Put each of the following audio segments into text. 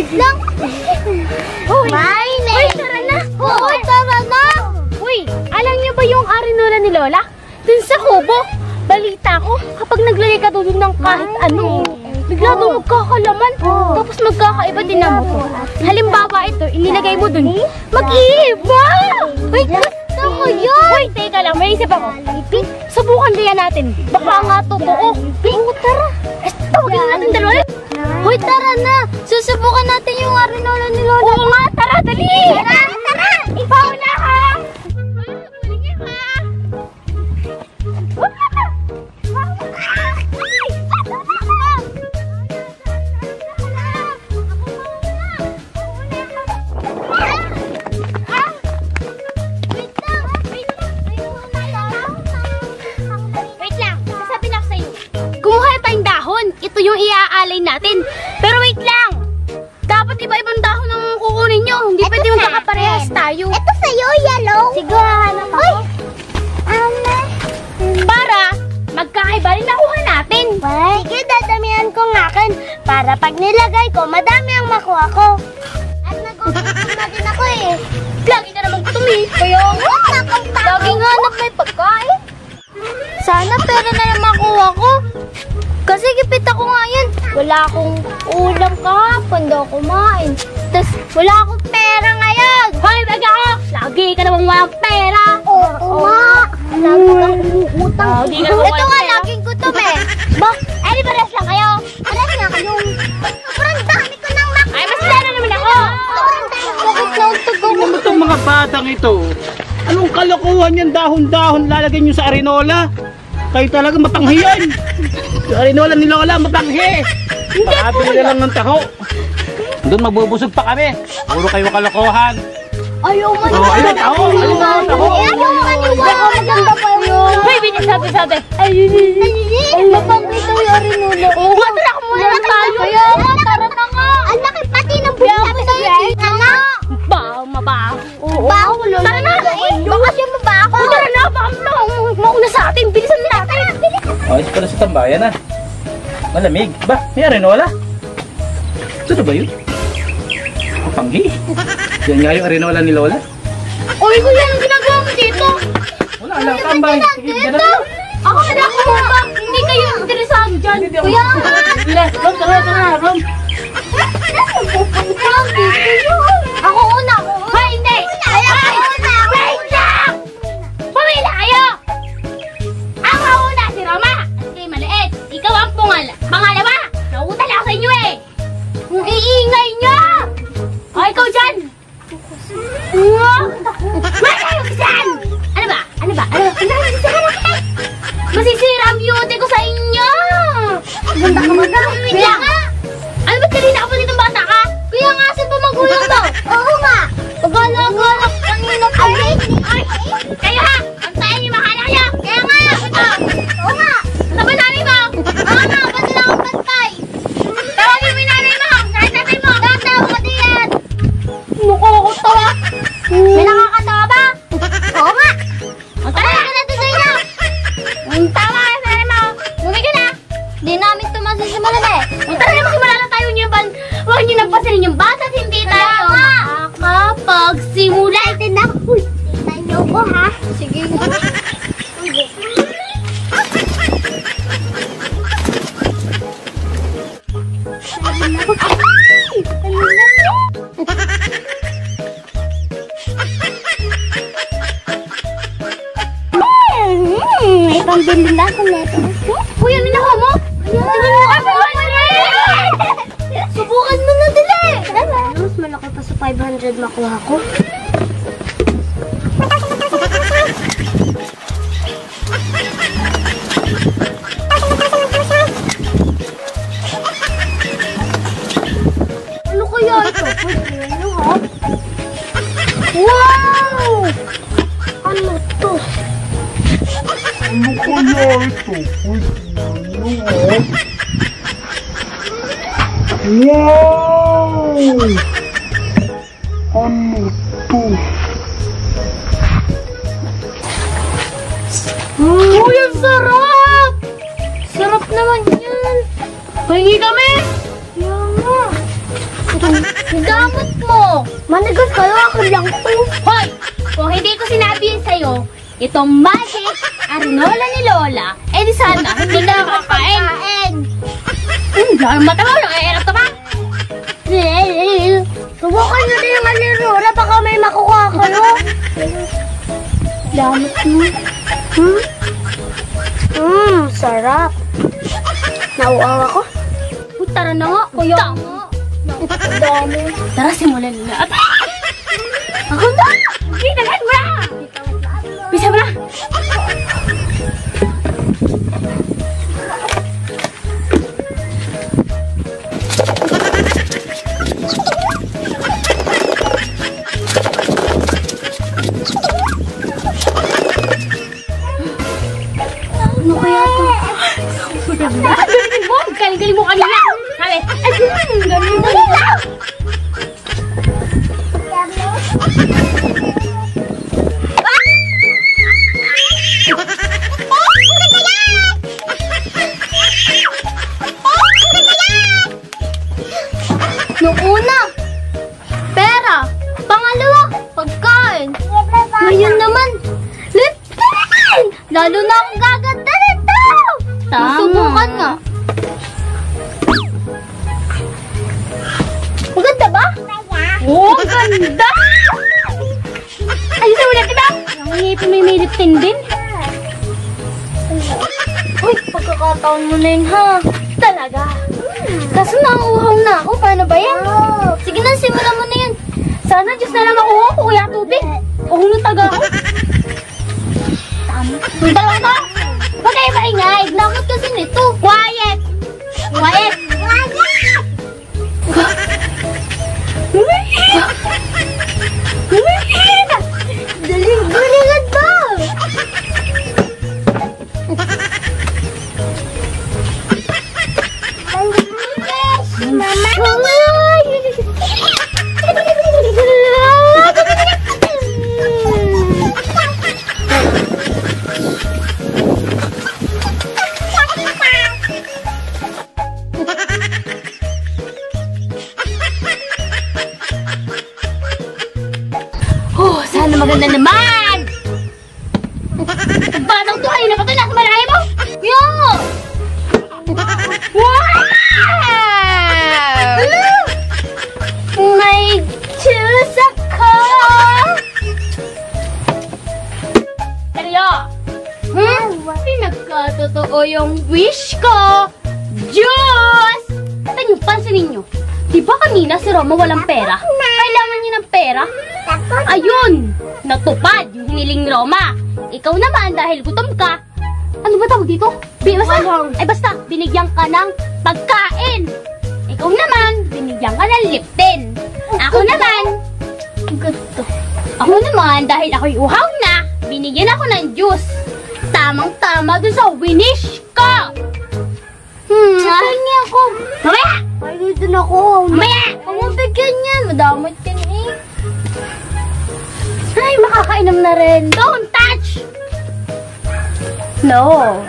wait lang. Uy, tara na. Uy, tara na. Uy, alam niyo ba yung arinola ni Lola? Dun sa kubo. Balita ko, kapag naglalagay ka doon ng kahit ano, bigla doon magkakalaman. Tapos magkakaiba din ang mo. Halimbawa ito, inilagay mo doon. Mag-iiba! Wait, gusto ko yun! Uy, teka lang, may isip ako. Subukan din natin. Baka nga totoo. Tara. Tawagin na natin dalawa. Hoy, tara na! Susubukan natin yung arinola ni Lola. Oo nga, tara, dali! Tara! Ikaw na ha! Ito yung iaalay natin. Pero wait lang. Dapat iba-ibang dahon ang kukunin nyo. Hindi pwede magkakaparehas tayo. Ito sa'yo, yellow. Sige, hanap ako. Para magkakaiba rin nakuha natin. Sige, dadamihan ko ng akin. Para pag nilagay ko, madami ang makuha ko. At nagugutom na din ako eh. Lagi ka naman gutom eh. Kaya lagi nga anak may pagkain. Sana pera na lang makuha ko. Kasi gipit ako ngayon. Wala akong ulam kahapon, hindi ako kumain. Tapos wala akong pera ngayon. Hoy, baga ako! Lagi ka namang walang pera. Oo nga. Lagi kang uutang. Ito nga, laging gutom eh. Ba? Eh, di pares lang kayo? Pares nga kayo. Sobrang dami ko nang makuha. Ay, mas lalo naman ako. Sobrang dami ko. Bakit nautog ako? Ano itong mga batang ito? Anong kalokohan yan? Dahon-dahon lalagay nyo sa arinola? Kayo talaga mapanghiyan. Yung arinola ni Lola, mapanghi. Makabili na lang ng taho. Doon magbubusog pa kami. Puro kayo kalokohan. Ayaw mo na. Ayun, taho. Ayun na, taho. Ayaw mo maniwala. Maganda pa yun. Uy, sabi. Ayun. Mapanghi daw yung arinola. Oo, tara ka muna na tayo. Tara na nga. Ang laki pati ng buhay sa'yo. Baho, mabaho. Baho, Lola. Tara na. Baka siya mabaho. Tara na, baka mauna sa atin. Bilisan natin. Ayos pala sa tambayan ah. Malamig. Ba, may arinola? Ito na ba yun? Mapanghi. Yan nga yung arinola ni Lola. Uy, kuya, anong ginagawa mo dito? Wala lang, tambay. Sige, dyan na. Ako na ako ba? Hindi kayo interesado dyan. Kuya! Rom, tara, Rom. Ako una. Hoy, hindi. Wait lang! Pumila kayo! Ako una, si Roma. At kay maliit. Ikaw ang pangalawa. Nauutal ako sa inyo eh. Ang iingay niya! O, ikaw dyan! Wala kayong kisan! Ano ba? Masisira ang beauty ko sa inyo! Ganda ka maganda. Kaya nga! Ano ba kanina ka pa ditong bata ka? Kaya nga, saan pa magulang to? Oo nga! Pagala-galak kanina pa rin. Kayo ha! Antayin niyo mga anak niyo! Kaya nga! Ito! Oo nga! Saan ba nanay mo? Oo nga! Ba't sila akong pantay? Tawagin mo yung nanay mo! Kahit nanay mo! Tawag ko diyan! Nakakatawa! May nakakatawa ba? Oo nga! Tara ka na tuloy na! Tama ka sa nanay mo! Bumi ka na! Di namin ito masisimulan eh! Tara na, magsimula na tayo niyo ba? Huwag niyo nagpasilin yung bata, hindi tayo makakapagsimula! Ito na! Uy! Tayo niyo ko ha! Sige! May pambili na ako neto. Uy, ano na mo? Subukan mo na dili! Mas malaki pa sa 500 makuha ko. Ano kaya ito? Ano ha? Wow! Ano to? Ano kaya ito? Wow! Ano to? Uy, ang sarap! Sarap naman yan! Pahingi kami! Yan nga! Damot mo! Manigas kayo, akin lang to. Hoy! Kung hindi ko sinabi yun sa'yo, itong magic arinola ni Lola, eh di sana hindi na nakakain. Dahil mata mo, nakaiirap ka pa? Subukan nyo din yung arinola, baka may makukuha kayo. Damot mo. Sarap. Nauaw ako. Tara na nga, kuya. Dami. Tara, simulan na. Ako na! Binagan mo na! Bisa mo na! Ano kaya ito? Galing mo kanina! Sabi! Galing mo lang! Nung una, pera. Pangalawa, pagkain. Ngayon naman, lipstick! Lalo na akong gaganda nito! Subukan nga. Maganda ba? Oo, ganda! Ayun sa ulit, diba? Ang ngipin may liptin din. Uy, pagkakataon mo na yun, ha? Talaga? Kaso nauuhaw na ako. Paano ba yan? Sige na, simulan mo na yan. Sana Diyos na lang makuha ko kaya tubig. O hulong taga ako. Yung dalawa na. Huwag kayo maingay. Nakot kasi nito. Quiet! Quiet! Daling-galingan ba? Mama! Sana maganda naman! Batang to, ayun na pa ito, nasa malayo mo! Yo! Wow! May juice ako! Seryo? Pinagkatotoo yung wish ko! Juice! Tanyo, pansinin nyo. Diba kanina si Roma walang pera? Kailangan niya ng pera? Ayun! Natupad yung hiniling ni Roma. Ikaw naman dahil gutom ka. Ano ba tawag dito? Basta, binigyan ka ng pagkain. Ikaw naman, binigyan ka ng liptin. Ako naman, dahil ako'y uhaw na, binigyan ako ng juice. Tamang-tama dun sa winish ko. Napahingi ako. Mamaya! Pahingi dun ako. Mamaya! Huwag mong bigyan yan. Madamot yan eh. Ay, makakainom na rin. Don't touch! No.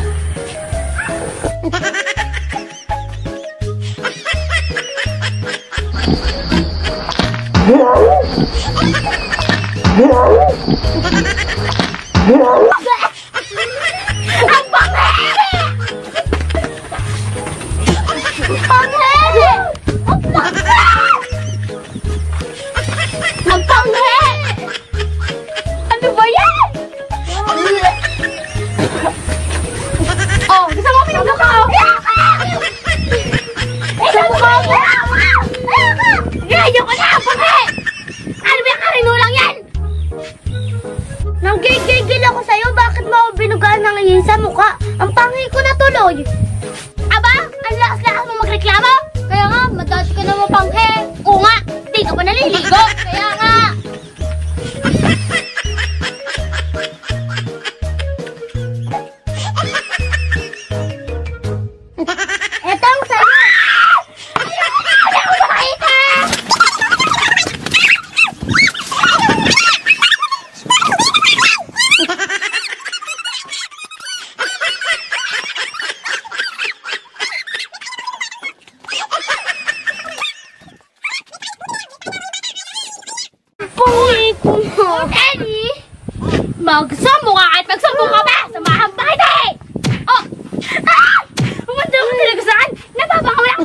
Ang pangit! Ang pangit! Ano ba yan? Oh, gusto mo pinagka ka? Pinagka ka! Ayoko na! Pangit! Ano ba yung karinulang yan? Nanggigigil ako sa'yo. Bakit mo ako binugaan ng iyon sa mukha? Ang pangit ko na tuloy. Aba, ang lakas-lakas mo magreklamo? Kaya nga, madad ka na mapanghe. Oo nga, di ka pa naliligo. Kaya nga. Eto ang sa'yo. Hindi ako makita. ready? Magsumbong ka at magsumbong ka ba? Samahan pa kita eh! Oh! Ah! Umanda mo talaga saan? Nababawi ako!